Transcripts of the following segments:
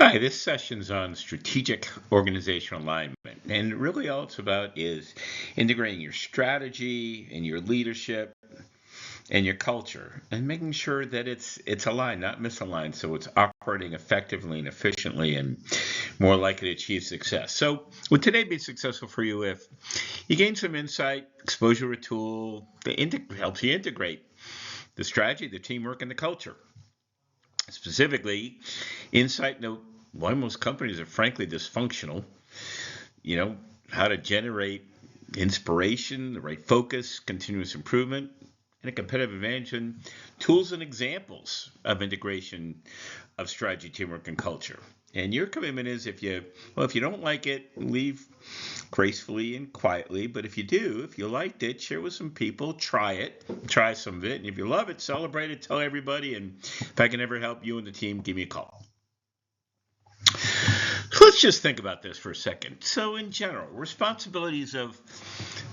Hi, this session's on strategic organizational alignment. And really all it's about is integrating your strategy and your leadership and your culture and making sure that it's aligned, not misaligned, so it's operating effectively and efficiently and more likely to achieve success. So would today be successful for you if you gain some insight, exposure to a tool that helps you integrate the strategy, the teamwork, and the culture? Specifically, insight into why most companies are frankly dysfunctional, how to generate inspiration, the right focus, continuous improvement, and a competitive advantage, and tools and examples of integration of strategy, teamwork, and culture. And your commitment is if you don't like it, leave gracefully and quietly. But if you do, if you liked it, share with some people, try some of it. And if you love it, celebrate it, tell everybody. And if I can ever help you and the team, give me a call. So let's just think about this for a second. So in general, responsibilities of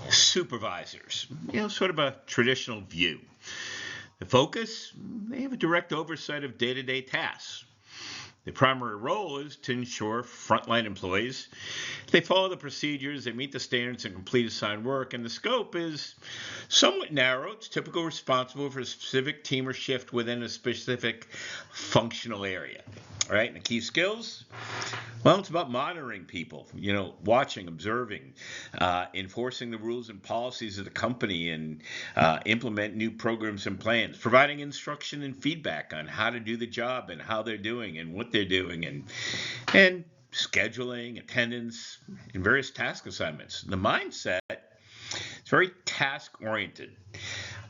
supervisors, sort of a traditional view. The focus, they have a direct oversight of day-to-day tasks. The primary role is to ensure frontline employees, they follow the procedures, they meet the standards and complete assigned work, and the scope is somewhat narrow. It's typically responsible for a specific team or shift within a specific functional area. All right, and the key skills? Well, it's about monitoring people, watching, observing, enforcing the rules and policies of the company, and implement new programs and plans, providing instruction and feedback on how to do the job and how they're doing and what they're doing, and scheduling, attendance, and various task assignments. The mindset is very task-oriented.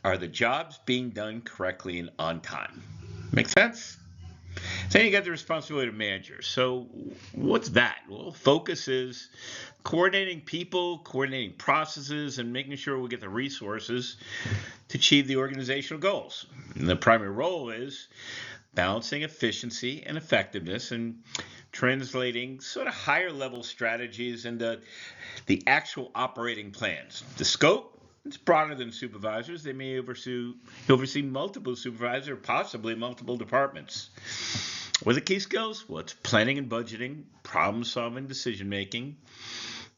Are the jobs being done correctly and on time? Make sense? Then you got the responsibility of managers. So what's that? Well, focus is coordinating people, coordinating processes, and making sure we get the resources to achieve the organizational goals. And the primary role is balancing efficiency and effectiveness and translating sort of higher level strategies into the actual operating plans. The scope? It's broader than supervisors. They may oversee multiple supervisors or possibly multiple departments. What are the key skills? Well, it's planning and budgeting, problem-solving, decision-making,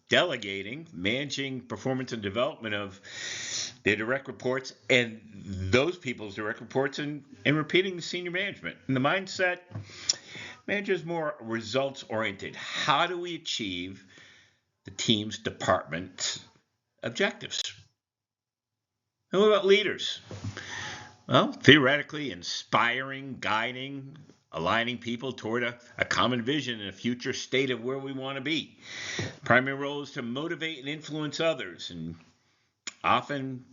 delegating, managing performance and development of their direct reports and those people's direct reports, and repeating the senior management. And the mindset, manager is more results-oriented. How do we achieve the team's department objectives? And what about leaders? Well, theoretically, inspiring, guiding, aligning people toward a common vision and a future state of where we want to be. Primary role is to motivate and influence others, and often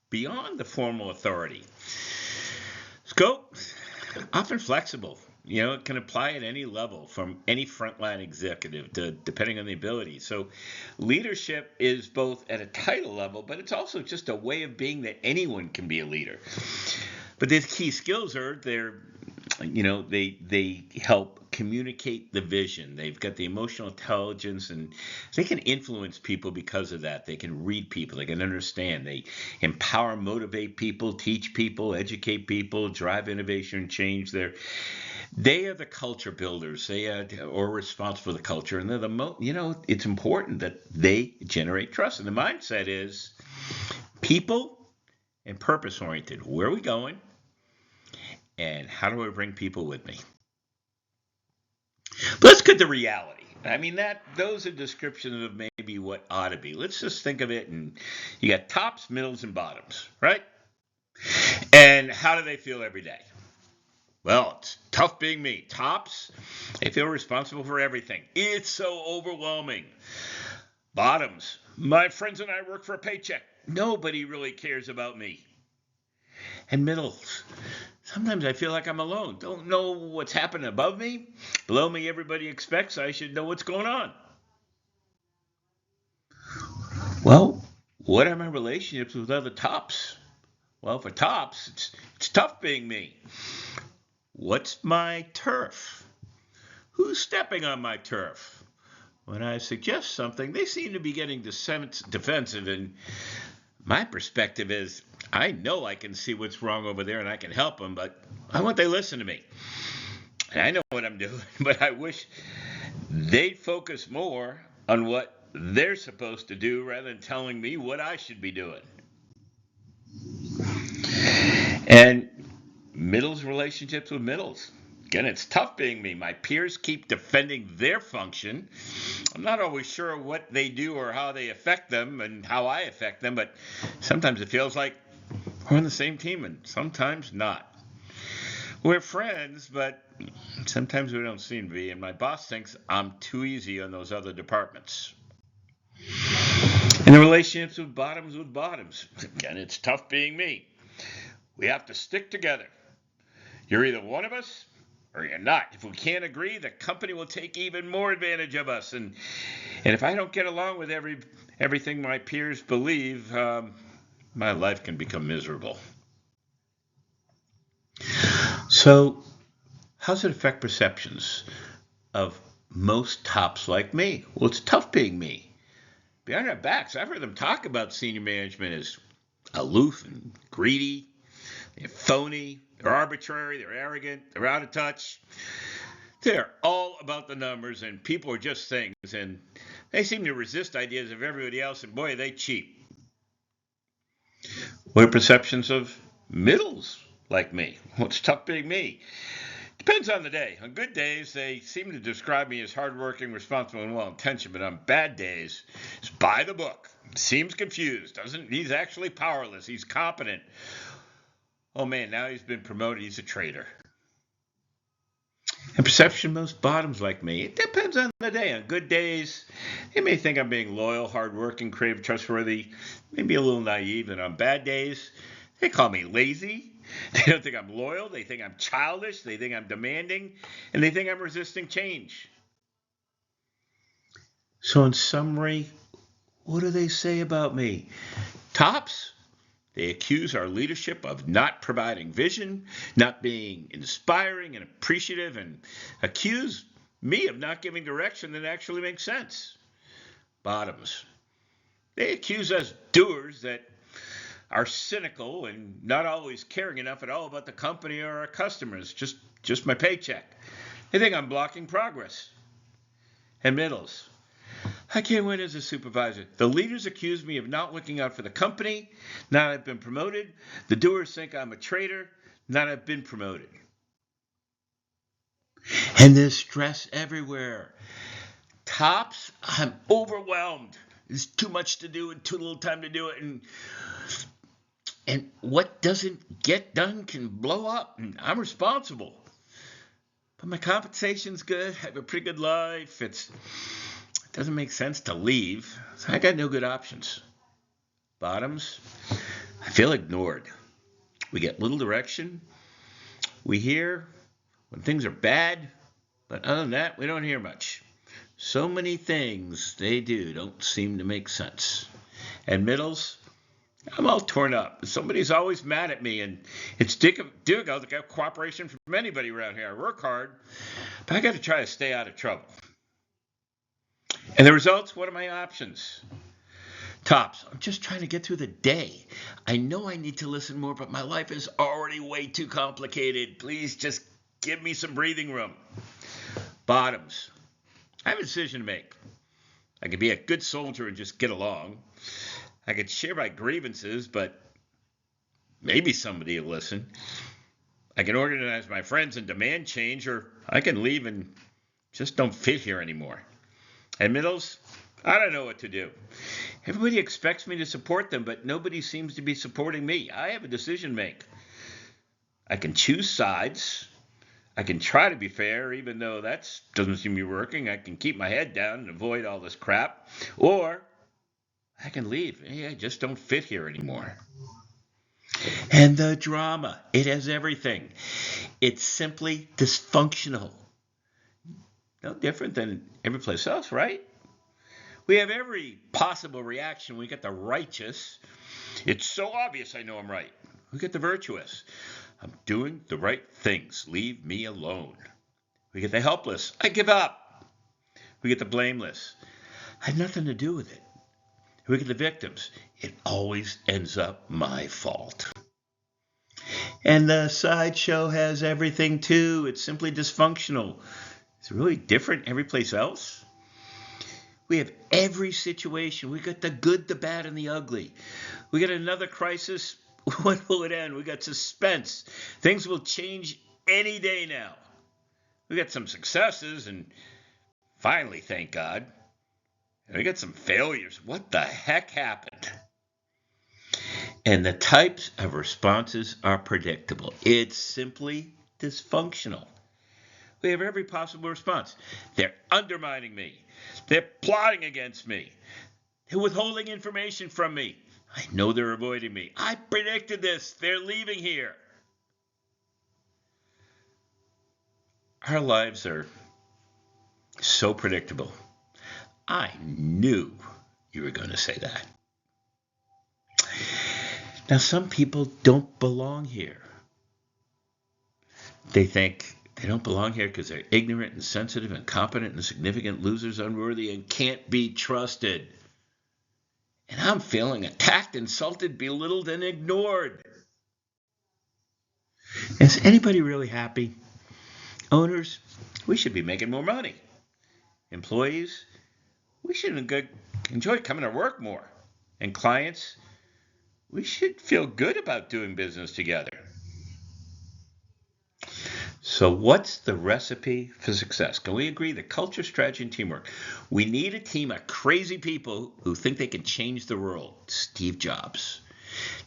beyond the formal authority. Scope, often flexible. It can apply at any level, from any frontline executive to depending on the ability. So leadership is both at a title level, but it's also just a way of being that anyone can be a leader. But the key skills are they help communicate the vision. They've got the emotional intelligence, and they can influence people because of that. They can read people. They can understand. They empower, motivate people, teach people, educate people, drive innovation and change. They are the culture builders. They are responsible for the culture, and they're it's important that they generate trust. And the mindset is people and purpose oriented. Where are we going? And how do I bring people with me? But let's get to reality. I mean, those are descriptions of maybe what ought to be. Let's just think of it, and you got tops, middles, and bottoms, right? And how do they feel every day? Well, it's tough being me. Tops, they feel responsible for everything. It's so overwhelming. Bottoms, my friends and I work for a paycheck. Nobody really cares about me. And middles, sometimes I feel like I'm alone. Don't know what's happening above me. Below me, everybody expects I should know what's going on. Well, what are my relationships with other tops? Well, for tops, it's tough being me. What's my turf? Who's stepping on my turf? When I suggest something, they seem to be getting defensive, and my perspective is, I know I can see what's wrong over there and I can help them, but I want they listen to me. And I know what I'm doing, but I wish they'd focus more on what they're supposed to do rather than telling me what I should be doing. And middles relationships with middles. Again, it's tough being me. My peers keep defending their function. I'm not always sure what they do or how they affect them and how I affect them, but sometimes it feels like we're on the same team and sometimes not. We're friends, but sometimes we don't seem to be, and my boss thinks I'm too easy on those other departments. And the relationships with bottoms. Again, it's tough being me. We have to stick together. You're either one of us or you're not. If we can't agree, the company will take even more advantage of us. And if I don't get along with everything my peers believe, my life can become miserable. So, how does it affect perceptions of most tops like me? Well, it's tough being me. Behind our backs, I've heard them talk about senior management as aloof and greedy. They're phony, they're arbitrary, they're arrogant, they're out of touch. They're all about the numbers, and people are just things, and they seem to resist ideas of everybody else, and boy, are they cheap. What are perceptions of middles like me? Well, it's tough being me. Depends on the day. On good days, they seem to describe me as hardworking, responsible, and well-intentioned, but on bad days, it's by the book. Seems confused. He's actually powerless. He's competent. Oh man, now he's been promoted. He's a traitor. And perception most bottoms like me. It depends on the day. On good days, they may think I'm being loyal, hardworking, creative, trustworthy, maybe a little naive. And on bad days, they call me lazy. They don't think I'm loyal. They think I'm childish. They think I'm demanding. And they think I'm resisting change. So in summary, what do they say about me? Tops? They accuse our leadership of not providing vision, not being inspiring and appreciative, and accuse me of not giving direction that actually makes sense. Bottoms. They accuse us doers that are cynical and not always caring enough at all about the company or our customers, just my paycheck. They think I'm blocking progress. And middles. I can't win as a supervisor. The leaders accuse me of not looking out for the company. Now I've been promoted. The doers think I'm a traitor. Now I've been promoted. And there's stress everywhere. Tops, I'm overwhelmed. There's too much to do and too little time to do it. And what doesn't get done can blow up. And I'm responsible. But my compensation's good. I have a pretty good life. It doesn't make sense to leave, so I got no good options. Bottoms, I feel ignored. We get little direction. We hear when things are bad, but other than that, we don't hear much. So many things they do don't seem to make sense. And middles, I'm all torn up. Somebody's always mad at me, and it's difficult to get cooperation from anybody around here. I work hard, but I got to try to stay out of trouble. And the results, what are my options? Tops, I'm just trying to get through the day. I know I need to listen more, but my life is already way too complicated. Please just give me some breathing room. Bottoms, I have a decision to make. I could be a good soldier and just get along. I could share my grievances, but maybe somebody will listen. I can organize my friends and demand change, or I can leave and just don't fit here anymore. And middles, I don't know what to do. Everybody expects me to support them, but nobody seems to be supporting me. I have a decision to make. I can choose sides. I can try to be fair, even though that doesn't seem to be working. I can keep my head down and avoid all this crap. Or I can leave. I just don't fit here anymore. And the drama, it has everything. It's simply dysfunctional. No different than every place else, right? We have every possible reaction. We get the righteous. It's so obvious I know I'm right. We get the virtuous. I'm doing the right things. Leave me alone. We get the helpless. I give up. We get the blameless. I had nothing to do with it. We get the victims. It always ends up my fault. And the sideshow has everything too. It's simply dysfunctional. It's really different every place else. We have every situation. We got the good, the bad, and the ugly. We got another crisis. When will it end? We got suspense. Things will change any day now. We got some successes, and finally, thank God. And we got some failures. What the heck happened? And the types of responses are predictable. It's simply dysfunctional. We have every possible response. They're undermining me. They're plotting against me. They're withholding information from me. I know they're avoiding me. I predicted this. They're leaving here. Our lives are so predictable. I knew you were going to say that. Now, some people don't belong here. They think they don't belong here because they're ignorant, insensitive, incompetent, insignificant, losers, unworthy, and can't be trusted. And I'm feeling attacked, insulted, belittled, and ignored. Is anybody really happy? Owners, we should be making more money. Employees, we should enjoy coming to work more. And clients, we should feel good about doing business together. So what's the recipe for success? Can we agree that culture, strategy, and teamwork? We need a team of crazy people who think they can change the world. Steve Jobs.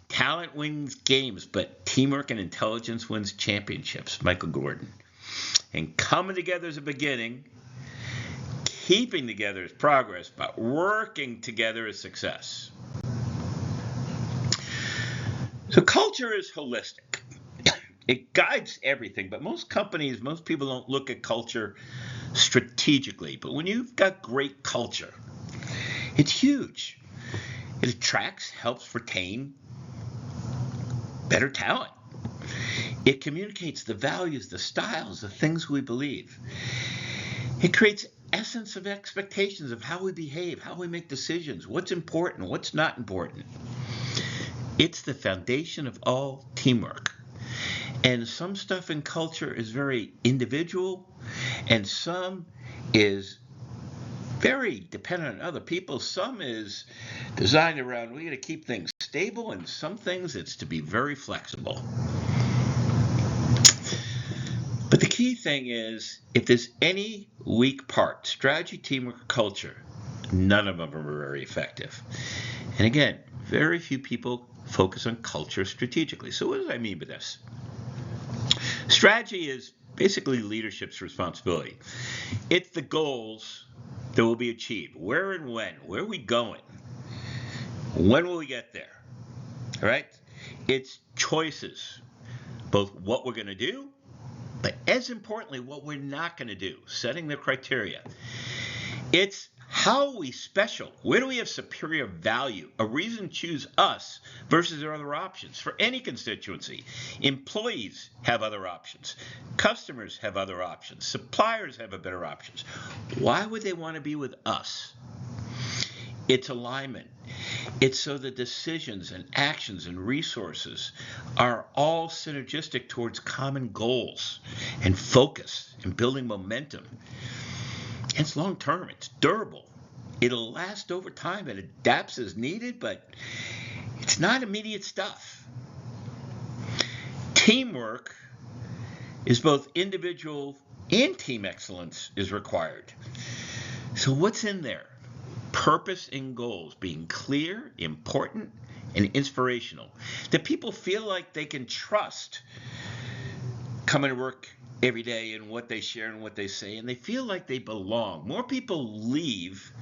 Talent wins games, but teamwork and intelligence wins championships. Michael Gordon. And coming together is a beginning. Keeping together is progress, but working together is success. So culture is holistic. It guides everything, but most people don't look at culture strategically. But when you've got great culture, it's huge. It attracts, helps retain better talent. It communicates the values, the styles, the things we believe. It creates essence of expectations of how we behave, how we make decisions, what's important, what's not important. It's the foundation of all teamwork. And some stuff in culture is very individual, and some is very dependent on other people. Some is designed around, we got to keep things stable, and some things it's to be very flexible. But the key thing is, if there's any weak part, strategy, teamwork, or culture, none of them are very effective. And again, very few people focus on culture strategically. So what do I mean by this? Strategy is basically leadership's responsibility. It's the goals that will be achieved. Where and when? Where are we going? When will we get there? All right? It's choices, both what we're going to do, but as importantly, what we're not going to do, setting the criteria. It's how are we special? Where do we have superior value? A reason to choose us versus their other options for any constituency. Employees have other options. Customers have other options. Suppliers have better options. Why would they want to be with us? It's alignment. It's so the decisions and actions and resources are all synergistic towards common goals and focus and building momentum. It's long term. It's durable. It'll last over time. It adapts as needed, but it's not immediate stuff. Teamwork is both individual and team excellence is required. So what's in there? Purpose and goals being clear, important, and inspirational. That people feel like they can trust coming to work every day and what they share and what they say, and they feel like they belong. More people leave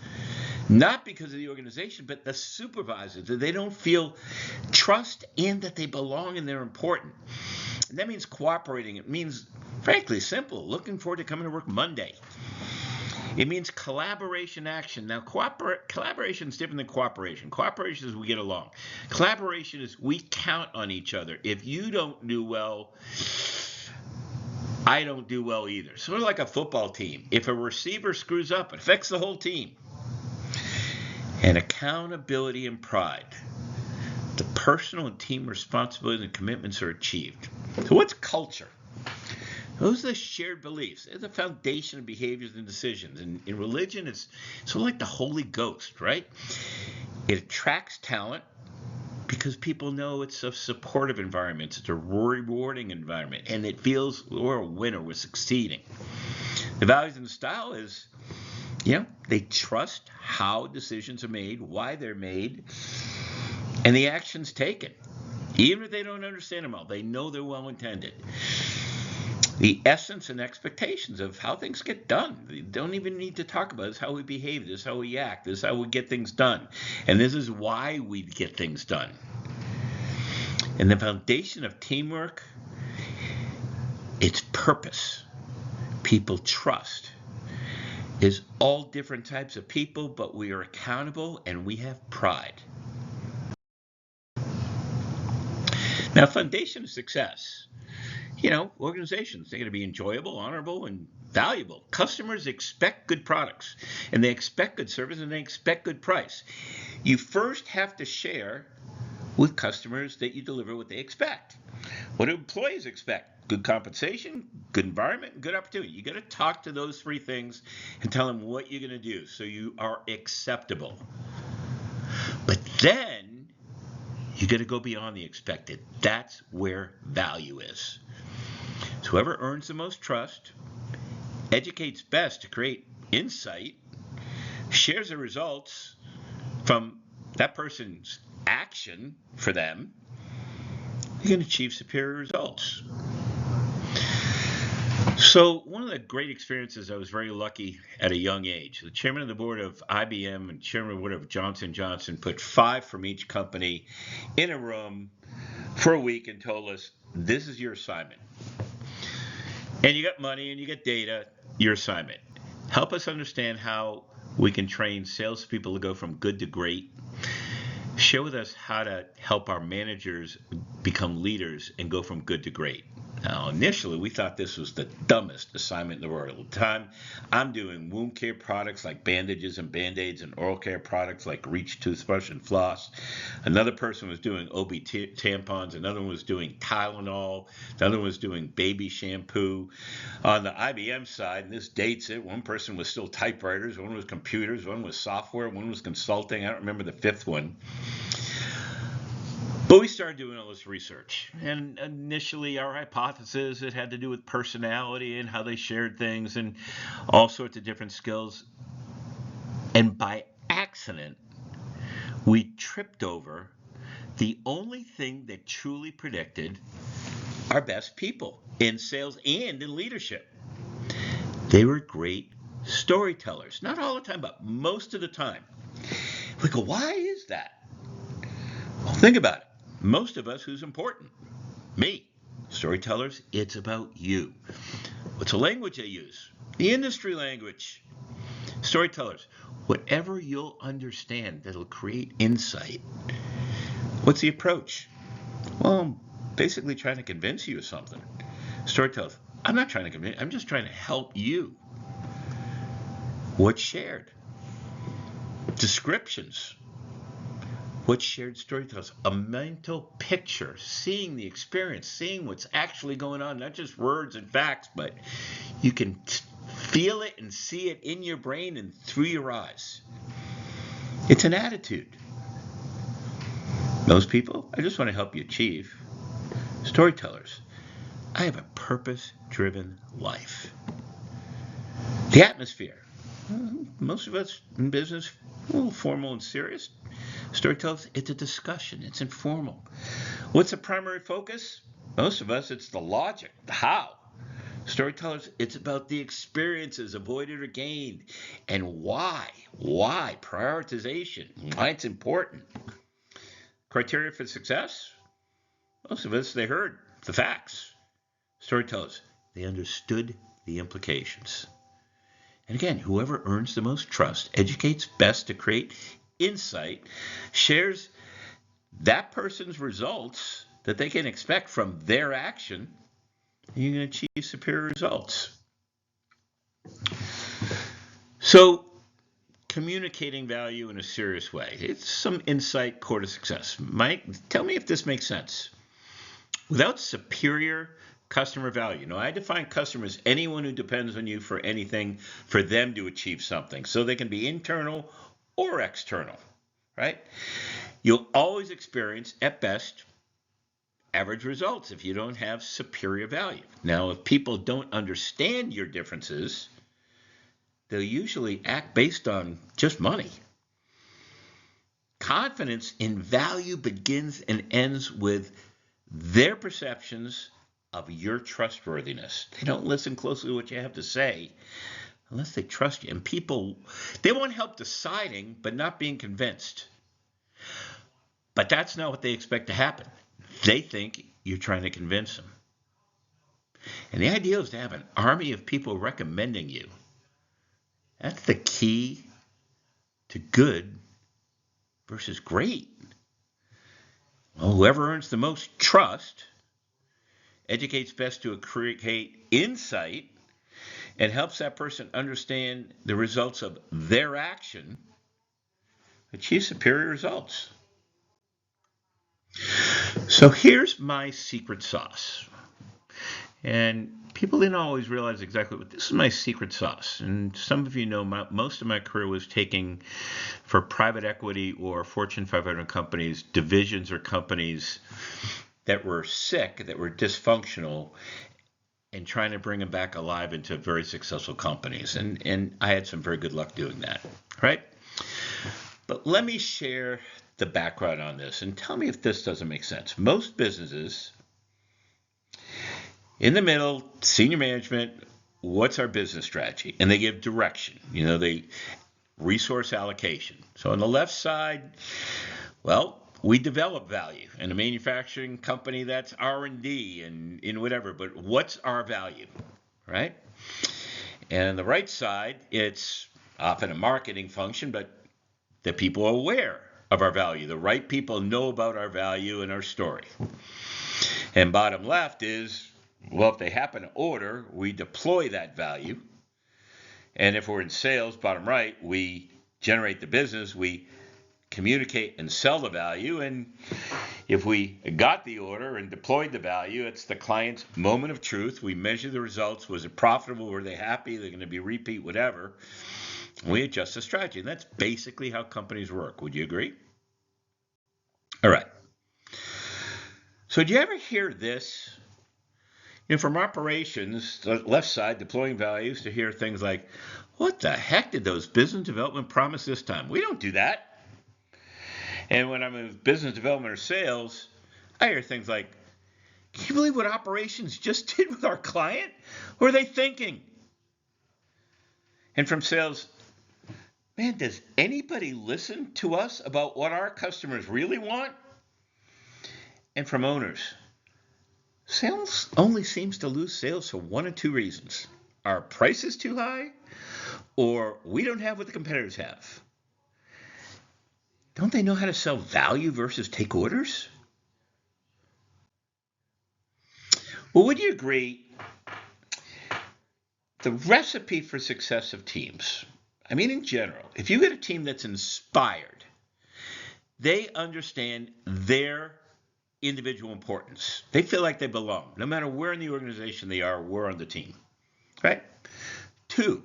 not because of the organization, but the supervisors, that they don't feel trust and that they belong and they're important. And that means cooperating. It means, frankly, simple, looking forward to coming to work Monday. It means collaboration action. Now, collaboration is different than cooperation. Cooperation is we get along. Collaboration is we count on each other. If you don't do well, I don't do well either. Sort of like a football team. If a receiver screws up, it affects the whole team. And accountability and pride. The personal and team responsibilities and commitments are achieved. So what's culture? Those are the shared beliefs. They're the foundation of behaviors and decisions. And in religion, it's sort of like the Holy Ghost, right? It attracts talent because people know it's a supportive environment. It's a rewarding environment. And it feels we're a winner. We're succeeding. The values and the style is, they trust how decisions are made, why they're made, and the actions taken. Even if they don't understand them all, they know they're well intended. The essence and expectations of how things get done. We don't even need to talk about it. This is how we behave. This is how we act. This is how we get things done. And this is why we get things done. And the foundation of teamwork, it's purpose. People trust. Is all different types of people, but we are accountable and we have pride. Now, foundation of success. Organizations, they're going to be enjoyable, honorable, and valuable. Customers expect good products, and they expect good service, and they expect good price. You first have to share with customers that you deliver what they expect. What do employees expect? Good compensation, good environment, and good opportunity. You got to talk to those three things and tell them what you're going to do so you are acceptable. But then you got to go beyond the expected. That's where value is. So whoever earns the most trust, educates best to create insight, shares the results from that person's action for them, you can achieve superior results. So one of the great experiences, I was very lucky at a young age. The chairman of the board of IBM and chairman of the board of Johnson & Johnson put 5 from each company in a room for a week and told us, this is your assignment. And you got money and you get data, your assignment. Help us understand how we can train salespeople to go from good to great. Share with us how to help our managers become leaders and go from good to great. Now, initially, we thought this was the dumbest assignment in the world. At the time, I'm doing wound care products like bandages and Band-Aids and oral care products like Reach toothbrush and floss. Another person was doing OB tampons. Another one was doing Tylenol. Another one was doing baby shampoo. On the IBM side, and this dates it, one person was still typewriters, one was computers, one was software, one was consulting. I don't remember the fifth one. But we started doing all this research, and initially our hypothesis, it had to do with personality and how they shared things and all sorts of different skills. And by accident, we tripped over the only thing that truly predicted our best people in sales and in leadership. They were great storytellers. Not all the time, but most of the time. We go, why is that? Well, think about it. Most of us, who's important? Me. Storytellers, it's about you. What's the language they use? The industry language. Storytellers, whatever you'll understand that'll create insight. What's the approach? Well, I'm basically trying to convince you of something. Storytellers, I'm not trying to convince you, I'm just trying to help you. What's shared? Descriptions. What's shared storytellers? A mental picture, seeing the experience, seeing what's actually going on, not just words and facts, but you can feel it and see it in your brain and through your eyes. It's an attitude. Those people, I just want to help you achieve. Storytellers, I have a purpose-driven life. The atmosphere. Most of us in business, a little formal and serious. Storytellers, it's a discussion. It's informal. What's the primary focus? Most of us, it's the logic, the how. Storytellers, it's about the experiences avoided or gained and why. Why? Prioritization. Why it's important. Criteria for success? Most of us, they heard the facts. Storytellers, they understood the implications. And again, whoever earns the most trust, educates best to create insight, shares that person's results that they can expect from their action, and you can achieve superior results. So communicating value in a serious way. It's some insight core to success. Mike, tell me if this makes sense. Without superior customer value. Now, I define customer as anyone who depends on you for anything for them to achieve something. So they can be internal or external, right? You'll always experience, at best, average results if you don't have superior value. Now, if people don't understand your differences, they'll usually act based on just money. Confidence in value begins and ends with their perceptions of your trustworthiness. They don't listen closely to what you have to say unless they trust you. And people, they want help deciding, but not being convinced. But that's not what they expect to happen. They think you're trying to convince them. And the idea is to have an army of people recommending you. That's the key to good versus great. Well, whoever earns the most trust educates best to create insight and helps that person understand the results of their action, achieve superior results. So here's my secret sauce. And people didn't always realize exactly what this is. My secret sauce. And some of you know most of my career was taking for private equity or Fortune 500 companies, divisions or companies that were sick, that were dysfunctional, and trying to bring them back alive into very successful companies. And I had some very good luck doing that, right? But let me share the background on this and tell me if this doesn't make sense. Most businesses, in the middle, senior management, what's our business strategy? And they give direction. They resource allocation. So on the left side, well, we develop value. In a manufacturing company, that's R&D and in whatever. But what's our value, right? And on the right side, it's often a marketing function, but the people are aware of our value. The right people know about our value and our story. And bottom left is, well, if they happen to order, we deploy that value. And if we're in sales, bottom right, we generate the business, we communicate and sell the value. And if we got the order and deployed the value, it's the client's moment of truth. We measure the results. Was it profitable? Were they happy? They're going to be repeat, whatever. We adjust the strategy. And that's basically how companies work. Would you agree? All right. So do you ever hear this? From operations, the left side, deploying values, to hear things like, what the heck did those business development promise this time? We don't do that. And when I'm in business development or sales, I hear things like, can you believe what operations just did with our client? What are they thinking? And from sales, man, does anybody listen to us about what our customers really want? And from owners, sales only seems to lose sales for one of two reasons. Our price is too high, or we don't have what the competitors have. Don't they know how to sell value versus take orders? Well, would you agree the recipe for success of teams, in general, if you get a team that's inspired, they understand their individual importance. They feel like they belong. No matter where in the organization they are, we're on the team, right? 2,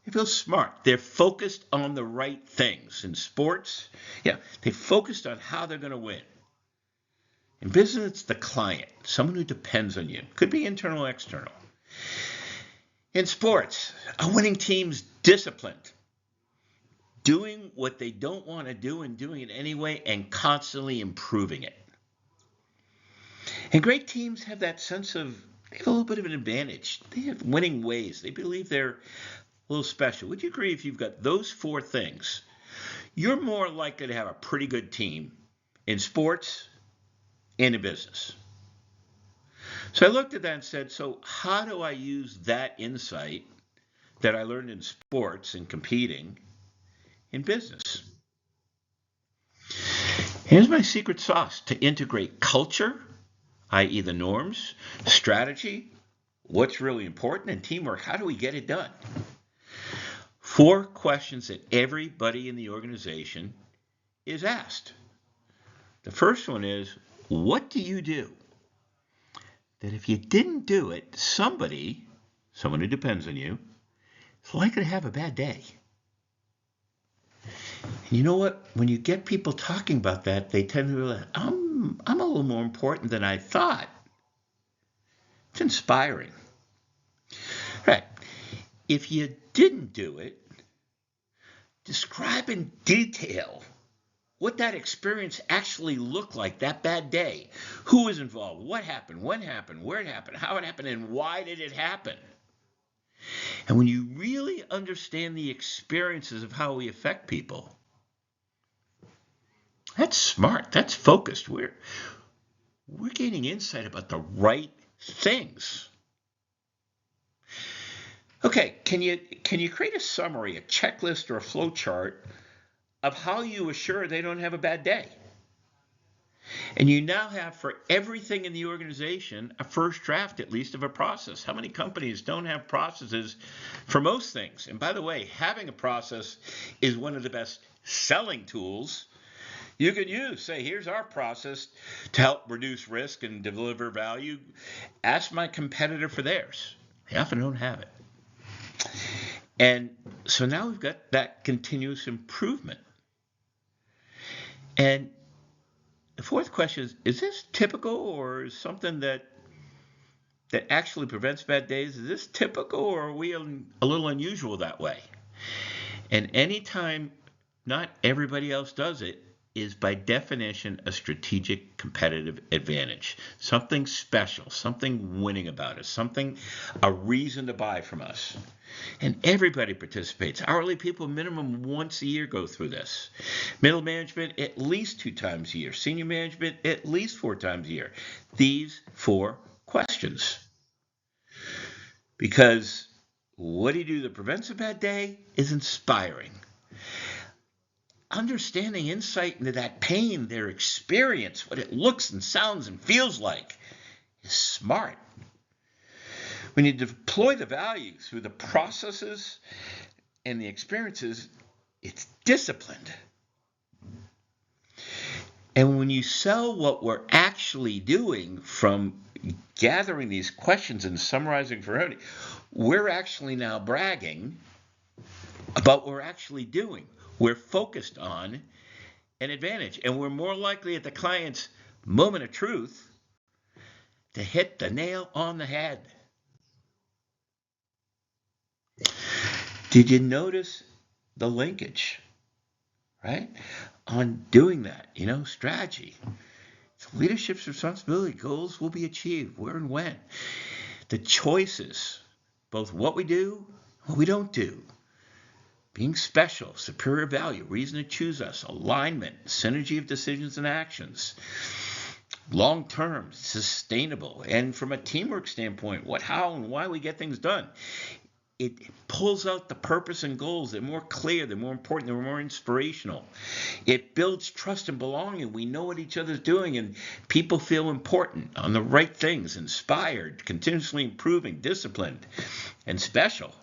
they feel smart. They're focused on the right things. In sports, they focused on how they're going to win. In business, it's the client, someone who depends on you. Could be internal or external. In sports, a winning team's disciplined, doing what they don't want to do and doing it anyway and constantly improving it. And great teams have that sense of, they have a little bit of an advantage. They have winning ways. They believe they're a little special. Would you agree if you've got those 4 things, you're more likely to have a pretty good team in sports and in business? So I looked at that and said, so how do I use that insight that I learned in sports and competing in business? Here's my secret sauce: to integrate culture, i.e. the norms, strategy, what's really important, and teamwork. How do we get it done? 4 questions that everybody in the organization is asked. The first one is, what do you do that if you didn't do it, someone who depends on you, is likely to have a bad day? And you know what? When you get people talking about that, they tend to realize, I'm a little more important than I thought. It's inspiring. Right. If you didn't do it, describe in detail what that experience actually looked like, that bad day. Who was involved? What happened? When happened? Where it happened? How it happened? And why did it happen? And when you really understand the experiences of how we affect people, that's smart. That's focused. We're gaining insight about the right things. Okay, can you create a summary, a checklist, or a flow chart of how you assure they don't have a bad day? And you now have, for everything in the organization, a first draft, at least, of a process. How many companies don't have processes for most things? And by the way, having a process is one of the best selling tools you could use. Say, here's our process to help reduce risk and deliver value. Ask my competitor for theirs. They often don't have it. And so now we've got that continuous improvement. And the fourth question is this typical, or is something that actually prevents bad days? Is this typical, or are we a little unusual that way? And anytime not everybody else does it is by definition a strategic competitive advantage. Something special, something winning about us, a reason to buy from us. And everybody participates. Hourly people minimum once a year go through this. Middle management at least 2 times a year. Senior management at least 4 times a year. These 4 questions. Because what do you do that prevents a bad day is inspiring. Understanding insight into that pain, their experience, what it looks and sounds and feels like, is smart. When you deploy the value through the processes and the experiences, it's disciplined. And when you sell what we're actually doing from gathering these questions and summarizing for everybody, we're actually now bragging about what we're actually doing. We're focused on an advantage, and we're more likely at the client's moment of truth to hit the nail on the head. Did you notice the linkage, right, on doing that? Strategy. It's leadership's responsibility. Goals will be achieved. Where and when. The choices, both what we do and what we don't do. Being special, superior value, reason to choose us, alignment, synergy of decisions and actions, long-term, sustainable, and from a teamwork standpoint, what, how, and why we get things done. It pulls out the purpose and goals. They're more clear, they're more important, they're more inspirational. It builds trust and belonging. We know what each other's doing, and people feel important, on the right things, inspired, continuously improving, disciplined, and special.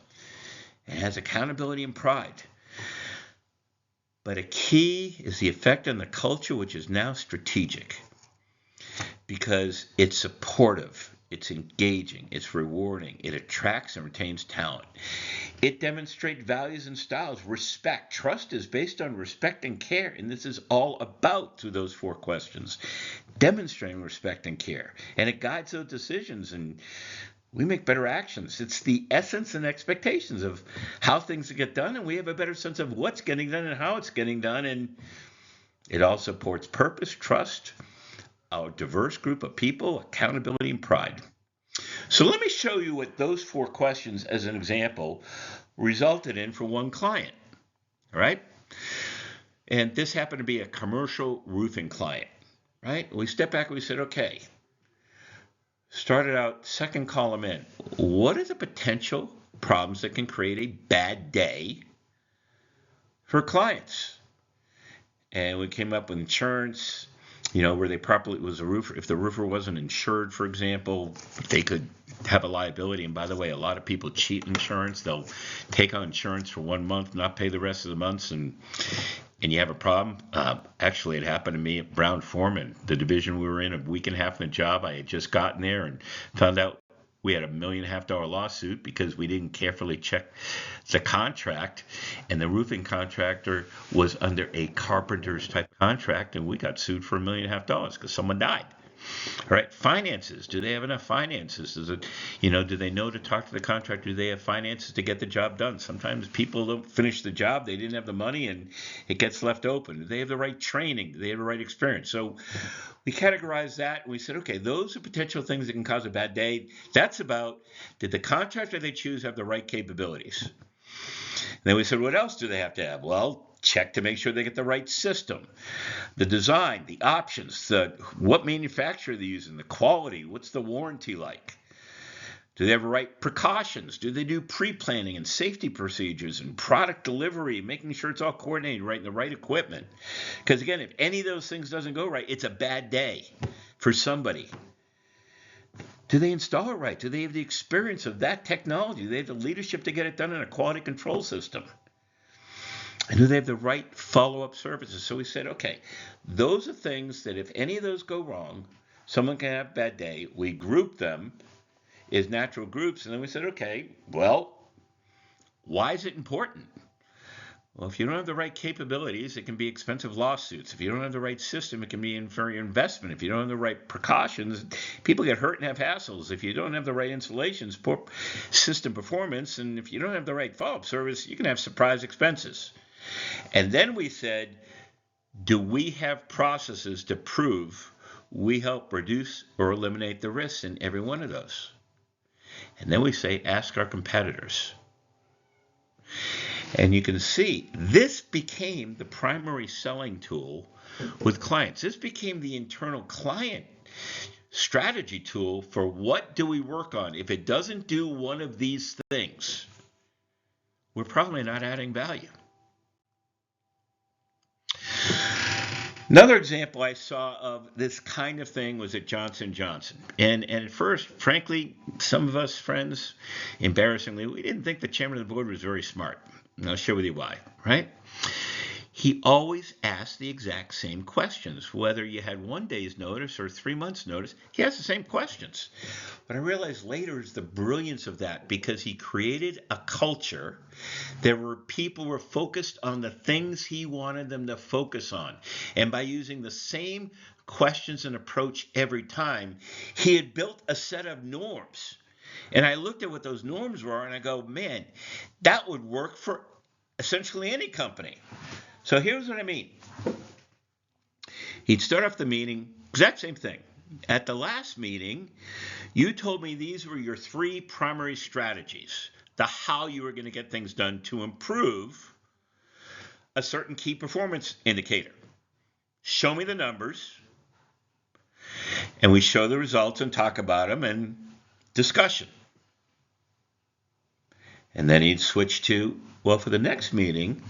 It has accountability and pride. But a key is the effect on the culture, which is now strategic, because it's supportive, it's engaging, it's rewarding, it attracts and retains talent. It demonstrates values and styles. Respect. Trust is based on respect and care, and this is all about, through those 4 questions, demonstrating respect and care. And it guides those decisions, and we make better actions. It's the essence and expectations of how things get done, and we have a better sense of what's getting done and how it's getting done. And it all supports purpose, trust, our diverse group of people, accountability, and pride. So let me show you what those 4 questions, as an example, resulted in for one client. All right? And this happened to be a commercial roofing client. Right? We stepped back and we said, okay, started out, second column in. What are the potential problems that can create a bad day for clients? And we came up with insurance, where they properly was a roofer. If the roofer wasn't insured, for example, they could have a liability. And by the way, a lot of people cheat insurance. They'll take on insurance for 1 month, not pay the rest of the months, and you have a problem. Actually, it happened to me at Brown Foreman, the division we were in, a week and a half in the job. I had just gotten there and found out we had $1.5 million lawsuit because we didn't carefully check the contract, and the roofing contractor was under a carpenter's type contract, and we got sued for $1.5 million because someone died. All right, finances. Do they have enough finances? Do they know to talk to the contractor? Do they have finances to get the job done? Sometimes people don't finish the job. They didn't have the money, and it gets left open. Do they have the right training? Do they have the right experience? So we categorized that, and we said, okay, those are potential things that can cause a bad day. That's about, did the contractor they choose have the right capabilities? And then we said, what else do they have to have? Well, check to make sure they get the right system, the design, the options, what manufacturer they're using, the quality, what's the warranty like? Do they have the right precautions? Do they do pre-planning and safety procedures and product delivery, making sure it's all coordinated right and the right equipment? Because again, if any of those things doesn't go right, it's a bad day for somebody. Do they install it right? Do they have the experience of that technology? Do they have the leadership to get it done in a quality control system? And do they have the right follow-up services? So we said, okay, those are things that if any of those go wrong, someone can have a bad day. We grouped them as natural groups, and then we said, okay, well, why is it important? Well, if you don't have the right capabilities, it can be expensive lawsuits. If you don't have the right system, it can be inferior investment. If you don't have the right precautions, people get hurt and have hassles. If you don't have the right installations, poor system performance, and if you don't have the right follow-up service, you can have surprise expenses. And then we said, do we have processes to prove we help reduce or eliminate the risks in every one of those? And then we say, ask our competitors. And you can see this became the primary selling tool with clients. This became the internal client strategy tool for what do we work on. If it doesn't do one of these things, we're probably not adding value. Another example I saw of this kind of thing was at Johnson & Johnson. And at first, frankly, some of us friends, embarrassingly, we didn't think the chairman of the board was very smart. And I'll share with you why, right? He always asked the exact same questions, whether you had 1 day's notice or 3 months' notice. He asked the same questions. But I realized later is the brilliance of that, because he created a culture. People were focused on the things he wanted them to focus on. And by using the same questions and approach every time, he had built a set of norms. And I looked at what those norms were, and I go, man, that would work for essentially any company. So here's what I mean. He'd start off the meeting, exact same thing. At the last meeting, you told me these were your 3 primary strategies, the how you were going to get things done to improve a certain key performance indicator. Show me the numbers, and we show the results and talk about them and discussion. And then he'd switch to, well, for the next meeting,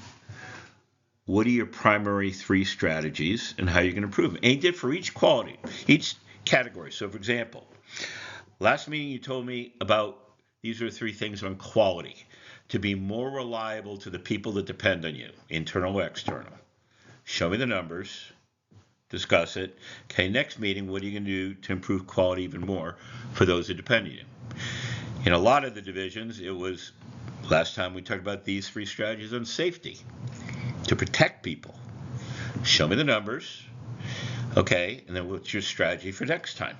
what are your primary 3 strategies and how you're going to improve them? And he did for each quality, each category. So, for example, last meeting you told me about these are 3 things on quality. To be more reliable to the people that depend on you, internal or external. Show me the numbers, discuss it. Okay, next meeting, what are you going to do to improve quality even more for those that depend on you? In a lot of the divisions, it was, last time we talked about these 3 strategies on safety. To protect people. Show me the numbers. Okay, and then what's your strategy for next time?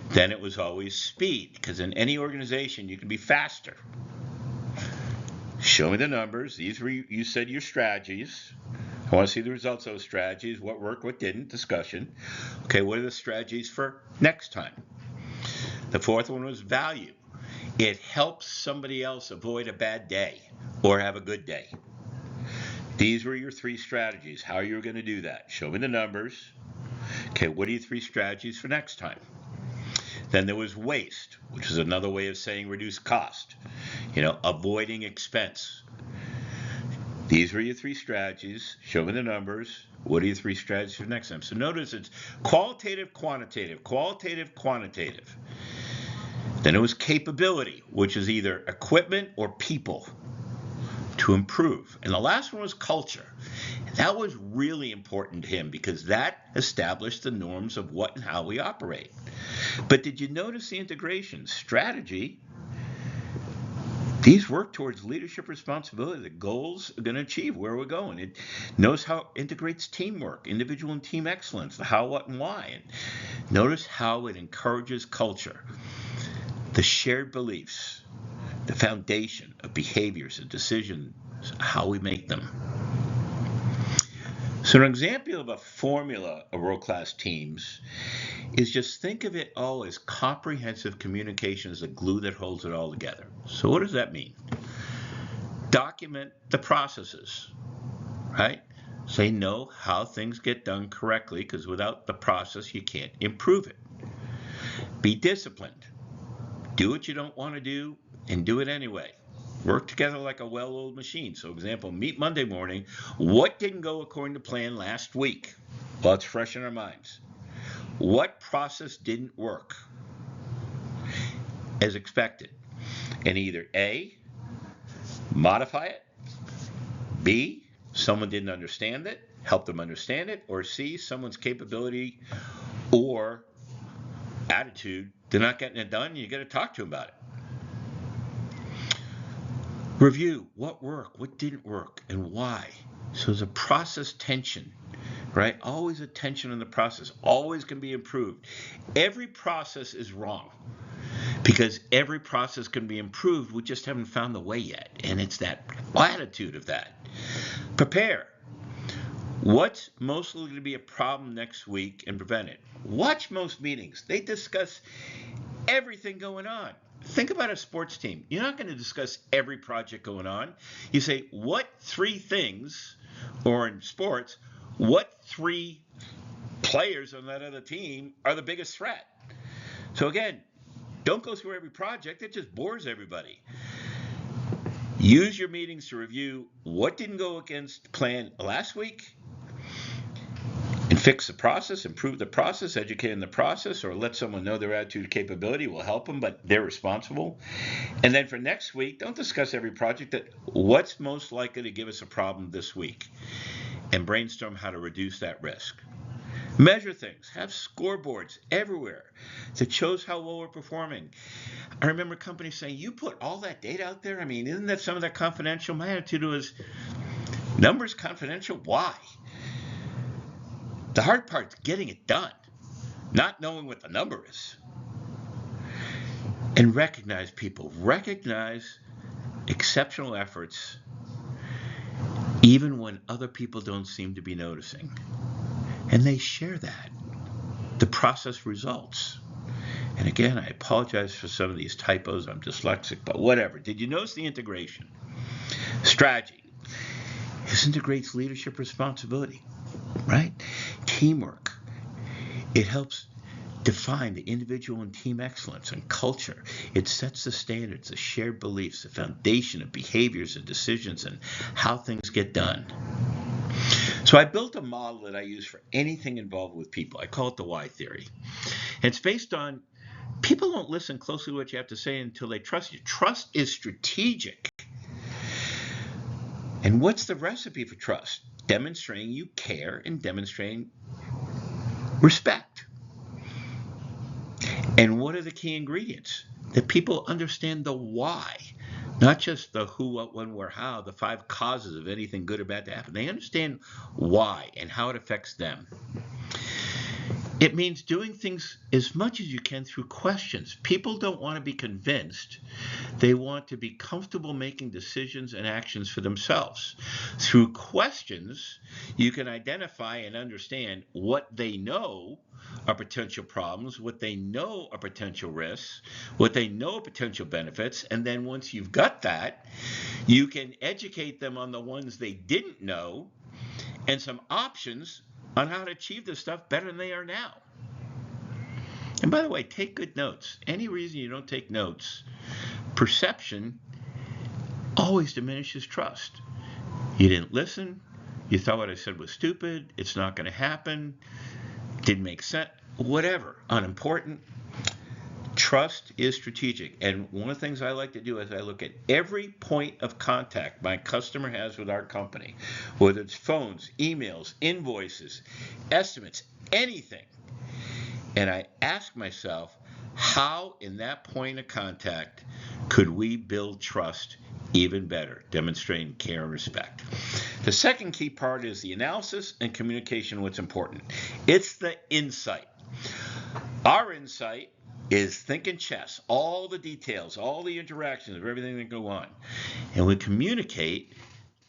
Then it was always speed, because in any organization you can be faster. Show me the numbers. These were, you said, your strategies. I want to see the results of those strategies, what worked, what didn't, discussion. Okay, what are the strategies for next time? The 4th one was value. It helps somebody else avoid a bad day or have a good day. These were your 3 strategies. How are you going to do that? Show me the numbers. Okay, what are your 3 strategies for next time? Then there was waste, which is another way of saying reduce cost. Avoiding expense. These were your 3 strategies. Show me the numbers. What are your 3 strategies for next time? So notice it's qualitative, quantitative, qualitative, quantitative. Then it was capability, which is either equipment or people to improve. And the last one was culture. That was really important to him because that established the norms of what and how we operate. But did you notice the integration? Strategy, these work towards leadership responsibility, the goals are going to achieve where we're going. It knows how it integrates teamwork, individual and team excellence, the how, what, and why. And notice how it encourages culture, the shared beliefs, the foundation of behaviors and decisions, how we make them. So an example of a formula of world-class teams is just think of it all as comprehensive communication as the glue that holds it all together. So what does that mean? Document the processes, right? Say know how things get done correctly, because without the process, you can't improve it. Be disciplined. Do what you don't want to do and do it anyway. Work together like a well-oiled machine. So example, meet Monday morning. What didn't go according to plan last week? Well, it's fresh in our minds. What process didn't work as expected? And either A, modify it, B, someone didn't understand it, help them understand it, or C, someone's capability or attitude, they're not getting it done, you got to talk to them about it. Review what worked, what didn't work, and why. So there's a process tension, right? Always a tension in the process, always can be improved. Every process is wrong because every process can be improved. We just haven't found the way yet. And it's that attitude of that. Prepare. What's most likely to be a problem next week and prevent it? Watch most meetings. They discuss everything going on. Think about a sports team. You're not going to discuss every project going on. You say, what three things, or in sports, what three players on that other team are the biggest threat? So again, don't go through every project. It just bores everybody. Use your meetings to review what didn't go against plan last week and fix the process, improve the process, educate in the process, or let someone know their attitude capability will help them, but they're responsible. And then for next week, don't discuss every project. That what's most likely to give us a problem this week and brainstorm how to reduce that risk. Measure things. Have scoreboards everywhere that shows how well we're performing. I remember companies saying, you put all that data out there? I mean, isn't that some of that confidential? My attitude was, numbers confidential? Why? The hard part's getting it done, not knowing what the number is. And recognize people. Recognize exceptional efforts even when other people don't seem to be noticing. And they share that. The process results. And again, I apologize for some of these typos. I'm dyslexic, but whatever. Did you notice the integration? Strategy. This integrates leadership responsibility, right? Teamwork. It helps define the individual and team excellence and culture. It sets the standards, the shared beliefs, the foundation of behaviors and decisions and how things get done. So I built a model that I use for anything involved with people. I call it the why theory. And it's based on people don't listen closely to what you have to say until they trust you. Trust is strategic. And what's the recipe for trust? Demonstrating you care and demonstrating respect. And what are the key ingredients? That people understand the why, not just the who, what, when, where, how, the 5 causes of anything good or bad to happen. They understand why and how it affects them. It means doing things as much as you can through questions. People don't want to be convinced. They want to be comfortable making decisions and actions for themselves. Through questions, you can identify and understand what they know are potential problems, what they know are potential risks, what they know are potential benefits, and then once you've got that, you can educate them on the ones they didn't know and some options on how to achieve this stuff better than they are now. And by the way, take good notes. Any reason you don't take notes, perception always diminishes trust. You didn't listen. You thought what I said was stupid. It's not going to happen. Didn't make sense. Whatever. Unimportant. Trust is strategic. And one of the things I like to do is I look at every point of contact my customer has with our company, whether it's phones, emails, invoices, estimates, anything. And I ask myself, how in that point of contact could we build trust even better, demonstrating care and respect? The second key part is the analysis and communication of what's important. It's the insight. Our insight is thinking chess, all the details, all the interactions of everything that go on. And we communicate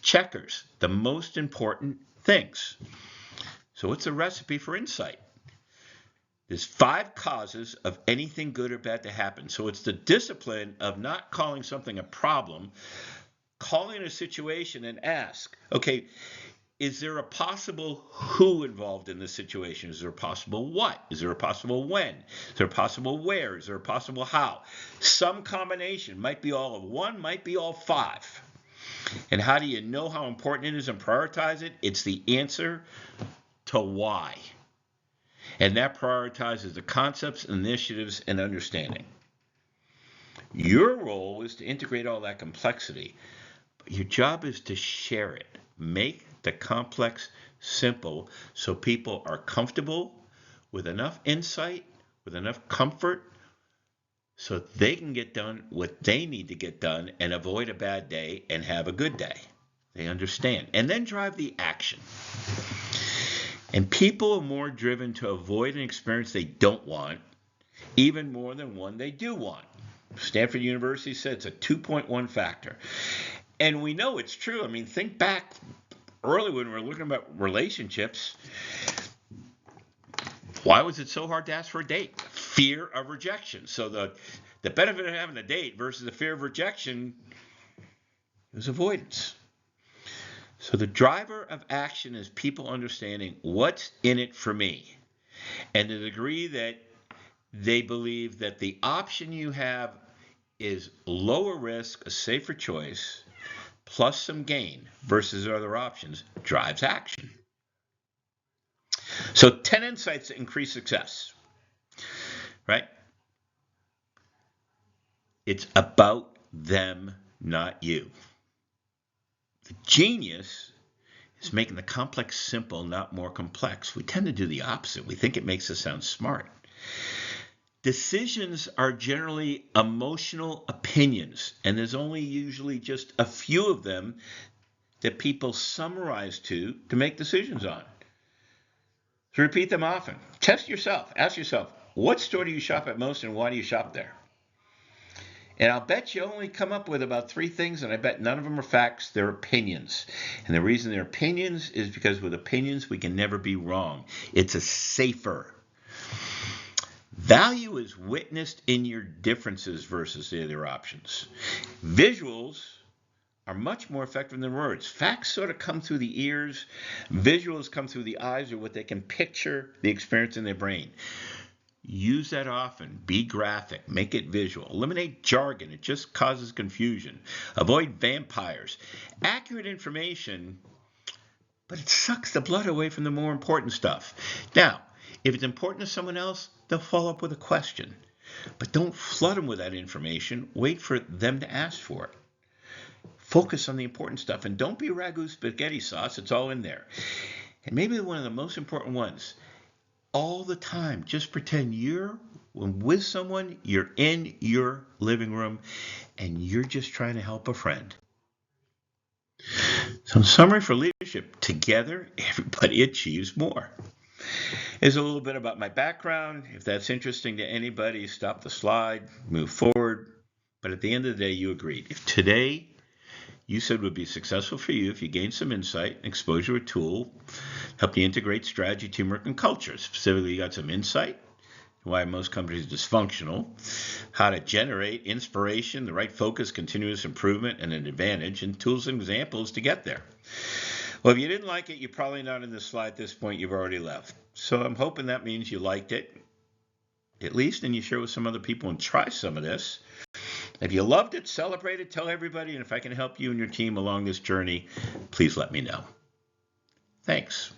checkers, the most important things. So what's the recipe for insight? There's 5 causes of anything good or bad to happen. So it's the discipline of not calling something a problem, calling a situation and ask, okay, is there a possible who involved in this situation? Is there a possible what? Is there a possible when? Is there a possible where? Is there a possible how? Some combination, might be all of 1, might be all 5. And how do you know how important it is and prioritize it? It's the answer to why. And that prioritizes the concepts, initiatives, and understanding. Your role is to integrate all that complexity, but your job is to share it. Make the complex simple so people are comfortable with enough insight, with enough comfort, so they can get done what they need to get done and avoid a bad day and have a good day. They understand. And then drive the action. And people are more driven to avoid an experience they don't want, even more than one they do want. Stanford University said it's a 2.1 factor. And we know it's true. I mean, think back early when we were looking about relationships. Why was it so hard to ask for a date? Fear of rejection. So the benefit of having a date versus the fear of rejection is avoidance. So the driver of action is people understanding what's in it for me, and the degree that they believe that the option you have is lower risk, a safer choice, plus some gain versus other options drives action. So 10 insights that increase success, right? It's about them, not you. The genius is making the complex simple, not more complex. We tend to do the opposite. We think it makes us sound smart. Decisions are generally emotional opinions, and there's only usually just a few of them that people summarize to make decisions on. So repeat them often. Test yourself. Ask yourself, what store do you shop at most and why do you shop there? And I'll bet you only come up with about 3 things, and I bet none of them are facts. They're opinions. And the reason they're opinions is because with opinions, we can never be wrong. It's a safer. Value is witnessed in your differences versus the other options. Visuals are much more effective than words. Facts sort of come through the ears. Visuals come through the eyes, or what they can picture the experience in their brain. Use that often. Be graphic. Make it visual. Eliminate jargon. It just causes confusion. Avoid vampires. Accurate information, but it sucks the blood away from the more important stuff. Now, if it's important to someone else, they'll follow up with a question. But don't flood them with that information. Wait for them to ask for it. Focus on the important stuff. And don't be ragu spaghetti sauce. It's all in there. And maybe one of the most important ones, all the time, just pretend you're with someone, you're in your living room, and you're just trying to help a friend. So in summary for leadership, together, everybody achieves more. Here's a little bit about my background. If that's interesting to anybody, stop the slide, move forward. But at the end of the day, you agreed. If today you said would be successful for you if you gained some insight, exposure, a tool, help you integrate strategy, teamwork, and culture. Specifically, you got some insight, why most companies are dysfunctional, how to generate inspiration, the right focus, continuous improvement, and an advantage, and tools and examples to get there. Well, if you didn't like it, you're probably not in this slide at this point. You've already left. So I'm hoping that means you liked it, at least, and you share with some other people and try some of this. If you loved it, celebrate it, tell everybody, and if I can help you and your team along this journey, please let me know. Thanks.